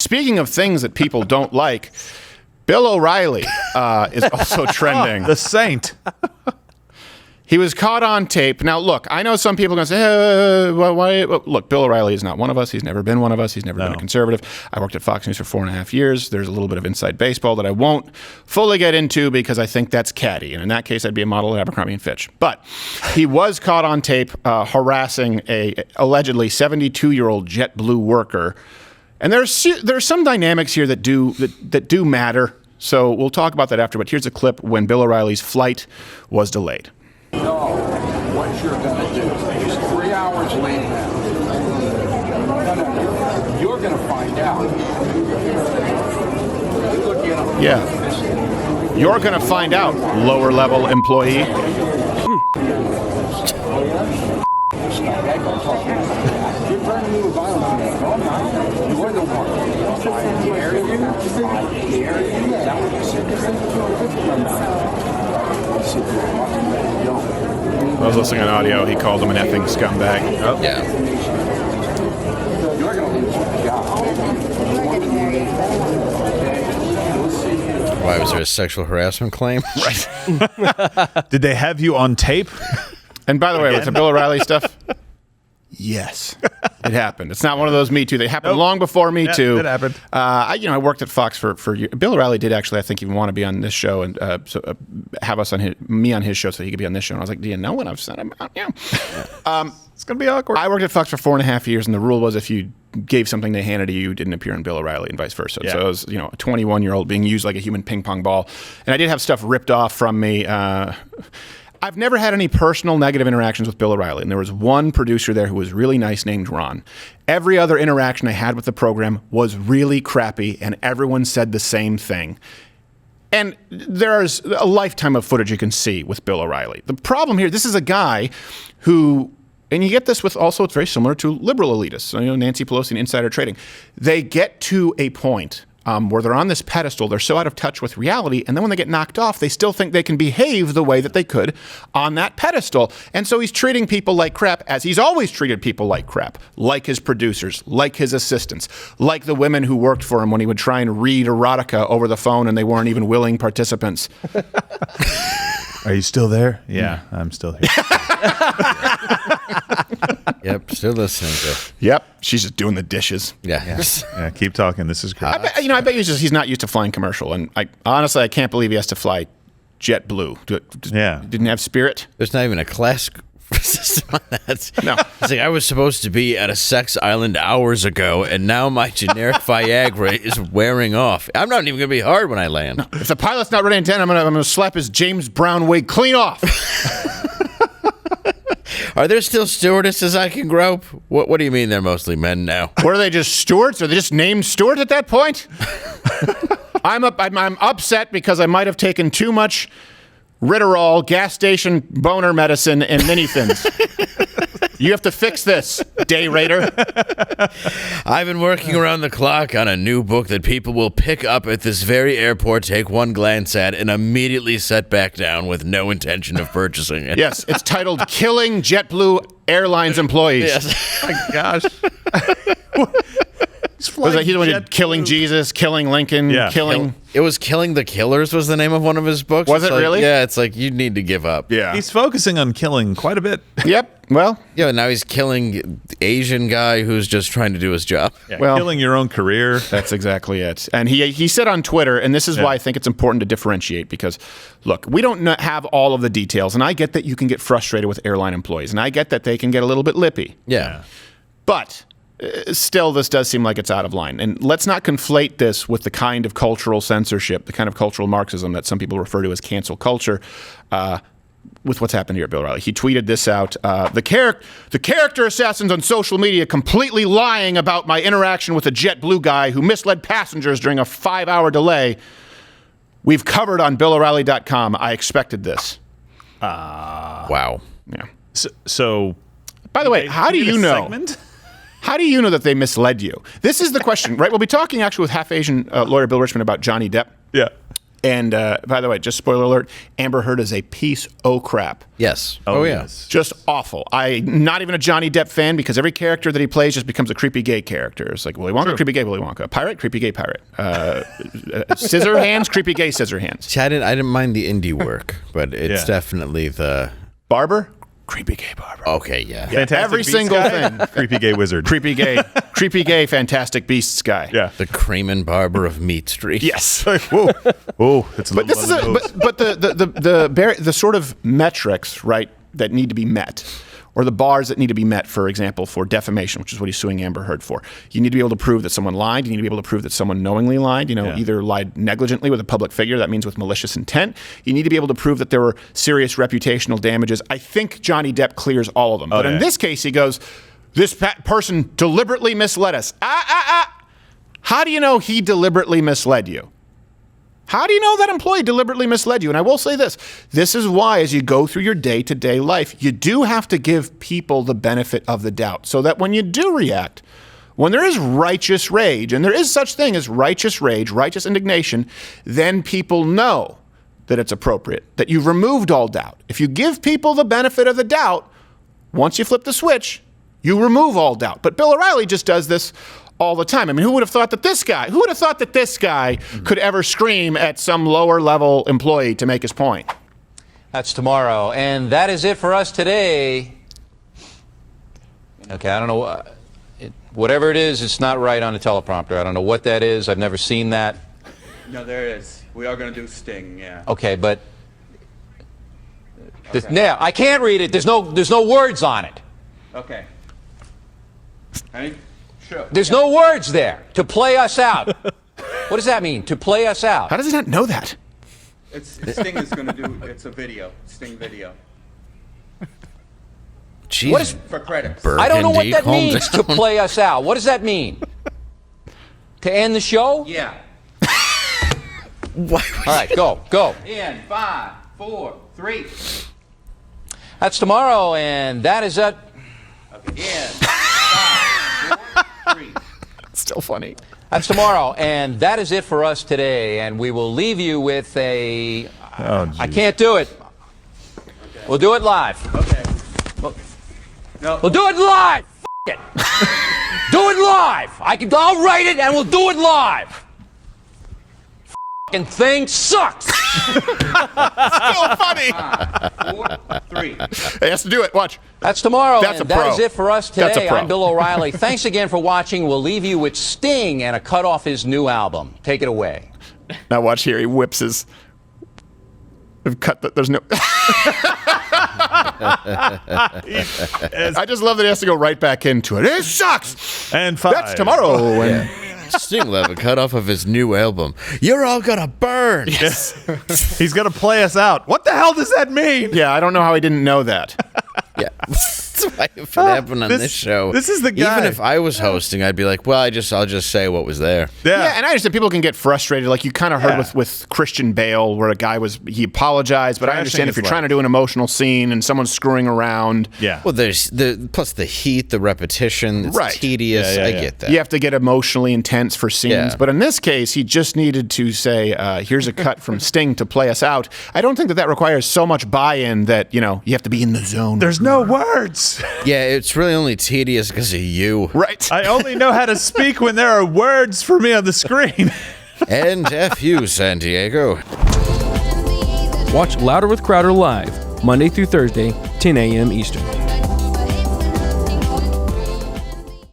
Speaking of things that people don't like, Bill O'Reilly is also trending. The saint. He was caught on tape. Now, look, I know some people are going to say, why? Well, look, Bill O'Reilly is not one of us. He's never been one of us. He's never been a conservative. I worked at Fox News for 4.5 years. There's a little bit of inside baseball that I won't fully get into because I think that's catty. And in that case, I'd be a model at Abercrombie & Fitch. But he was caught on tape harassing a allegedly 72-year-old JetBlue worker. And there's some dynamics here that do matter. So we'll talk about that after. But here's a clip when Bill O'Reilly's flight was delayed. No, what you're going to do is 3 hours late now. No, you're going to find out. Yeah. You're going to find out, lower level employee. I was listening on audio. He called him an effing scumbag. Oh. Yeah. Why, was there a sexual harassment claim? Right. Did they have you on tape? And by the way, with the Bill O'Reilly stuff, yes, it happened. It's not one of those Me Too. They happened long before Me Too. It happened. I worked at Fox for years. Bill O'Reilly did actually, I think, even want to be on this show and have us on me on his show so he could be on this show. And I was like, do you know what I've said about you? It's going to be awkward. I worked at Fox for 4.5 years, and the rule was if you gave something to Hannity, you didn't appear on Bill O'Reilly and vice versa. Yeah. So I was, a 21-year-old being used like a human ping pong ball. And I did have stuff ripped off from me. I've never had any personal negative interactions with Bill O'Reilly, and there was one producer there who was really nice named Ron. Every other interaction I had with the program was really crappy, and everyone said the same thing. And there's a lifetime of footage you can see with Bill O'Reilly. The problem here, this is a guy who, and you get this with also, it's very similar to liberal elitists, so, Nancy Pelosi and insider trading. They get to a point where they're on this pedestal, they're so out of touch with reality, and then when they get knocked off, they still think they can behave the way that they could on that pedestal. And so he's treating people like crap, as he's always treated people like crap, like his producers, like his assistants, like the women who worked for him when he would try and read erotica over the phone and they weren't even willing participants. Are you still there? Yeah, I'm still here. Yep, still listening to. Yep, she's just doing the dishes. Yeah. Yeah, keep talking. This is great. I bet he's not used to flying commercial, and I can't believe he has to fly JetBlue. Yeah. Didn't have Spirit. There's not even a class system on that. No. It's like I was supposed to be at a sex island hours ago, and now my generic Viagra is wearing off. I'm not even going to be hard when I land. No. If the pilot's not ready in 10, I'm gonna slap his James Brown wig clean off. Are there still stewardesses I can grope? What do you mean they're mostly men now? What are they, just stewards? Are they just named Stewart at that point? I'm upset because I might have taken too much Ritterol gas station boner medicine and Minifins. You have to fix this, day rater. I've been working around the clock on a new book that people will pick up at this very airport, take one glance at, and immediately set back down with no intention of purchasing it. Yes, it's titled Killing JetBlue Airlines Employees. Yes. Oh my gosh. He's the one who did Killing Jesus, Killing Lincoln, Killing... It was Killing the Killers was the name of one of his books. Was it really? Yeah, it's like, you need to give up. Yeah. He's focusing on killing quite a bit. Yep, well... Yeah, now he's killing Asian guy who's just trying to do his job. Yeah, Well, killing your own career. That's exactly it. And he said on Twitter, and this is why I think it's important to differentiate, because, look, we don't have all of the details, and I get that you can get frustrated with airline employees, and I get that they can get a little bit lippy. Yeah. But still, this does seem like it's out of line. And let's not conflate this with the kind of cultural censorship, the kind of cultural Marxism that some people refer to as cancel culture, with what's happened here at Bill O'Reilly. He tweeted this out. The character assassins on social media completely lying about my interaction with a JetBlue guy who misled passengers during a 5-hour delay. We've covered on BillO'Reilly.com. I expected this. Wow. Yeah. So by the way, how do you know? Segment? How do you know that they misled you? This is the question, right? We'll be talking actually with half-Asian lawyer Bill Richmond about Johnny Depp. Yeah. And by the way, just spoiler alert, Amber Heard is a piece of crap. Yes. Oh, yeah. yes. Just awful. I'm not even a Johnny Depp fan because every character that he plays just becomes a creepy gay character. It's like Willy Wonka, creepy gay Willy Wonka. Pirate, creepy gay pirate. Scissor hands, creepy gay scissor hands. See, I didn't mind the indie work, but it's Yeah. definitely the... Barber, creepy gay barber. Okay, yeah. Fantastic Every Beasts single guy? thing. Creepy gay wizard. Creepy gay, fantastic beasts guy. Yeah. The Kramen Barber of Meat Street. Yes. Whoa. Oh, it's a But little this is but the sort of metrics, right, that need to be met, or the bars that need to be met, for example, for defamation, which is what he's suing Amber Heard for. You need to be able to prove that someone lied. You need to be able to prove that someone knowingly lied, either lied negligently with a public figure, that means with malicious intent. You need to be able to prove that there were serious reputational damages. I think Johnny Depp clears all of them. But in this case, he goes, this person deliberately misled us. How do you know he deliberately misled you? How do you know that employee deliberately misled you? And I will say this. This is why, as you go through your day-to-day life, you do have to give people the benefit of the doubt so that when you do react, when there is righteous rage, and there is such thing as righteous rage, righteous indignation, then people know that it's appropriate, that you've removed all doubt. If you give people the benefit of the doubt, once you flip the switch, you remove all doubt. But Bill O'Reilly just does this all the time. I mean, who would have thought that this guy could ever scream at some lower level employee to make his point? That's tomorrow. And that is it for us today. Okay, I don't know. Whatever it is, it's not right on the teleprompter. I don't know what that is. I've never seen that. No, there is. We are going to do Sting, yeah. Okay, but now I can't read it. There's no words on it. Okay. Ready? Sure. There's no words there to play us out. What does that mean? To play us out? How does he not know that? Sting is going to do, it's a video, Sting video. Jeez. What is? For credits. I don't know what Burgundy, that calm means. To down. play us out. What does that mean? To end the show? Yeah. Why? All right, go. In 5, 4, 3. That's tomorrow, and that is it. Okay. In 5, 4, 3. Still funny. That's tomorrow, and that is it for us today. And we will leave you with a. I can't do it. Okay. We'll do it live. Okay. No. We'll do it live. F it. Do it live. I'll write it, and we'll do it live. F***ing thing sucks. Still funny. 5, 4, 3. He has to do it. Watch. That's tomorrow, That's and a pro. that is it for us That's a today. pro. I'm Bill O'Reilly. Thanks again for watching. We'll leave you with Sting and a cut off his new album. Take it away. Now watch here. He whips his. We've cut the, there's no. I just love that he has to go right back into it. It sucks. And 5. That's tomorrow. And Sting will have a cut off of his new album. You're all gonna burn. yes. He's going to play us out. What the hell does that mean? Yeah, I don't know how he didn't know that. Yeah. That's why if it happened on this show. This is the guy. Even if I was hosting, I'd be like, well, I'll just say what was there. Yeah, and I understand people can get frustrated. Like you kind of heard Yeah. with Christian Bale, where a guy he apologized, but I Crashing understand if his you're trying to do an emotional scene and someone's screwing around. Yeah. Well, there's plus the heat, the repetition. It's Right. tedious. Yeah, I yeah. get that. You have to get emotionally intense for scenes. Yeah. But in this case, he just needed to say, here's a cut from Sting to play us out. I don't think that requires so much buy-in that, you have to be in the zone. There's no words. Yeah, it's really only tedious because of you. Right. I only know how to speak when there are words for me on the screen. And F you, San Diego. Watch Louder with Crowder live, Monday through Thursday, 10 a.m. Eastern.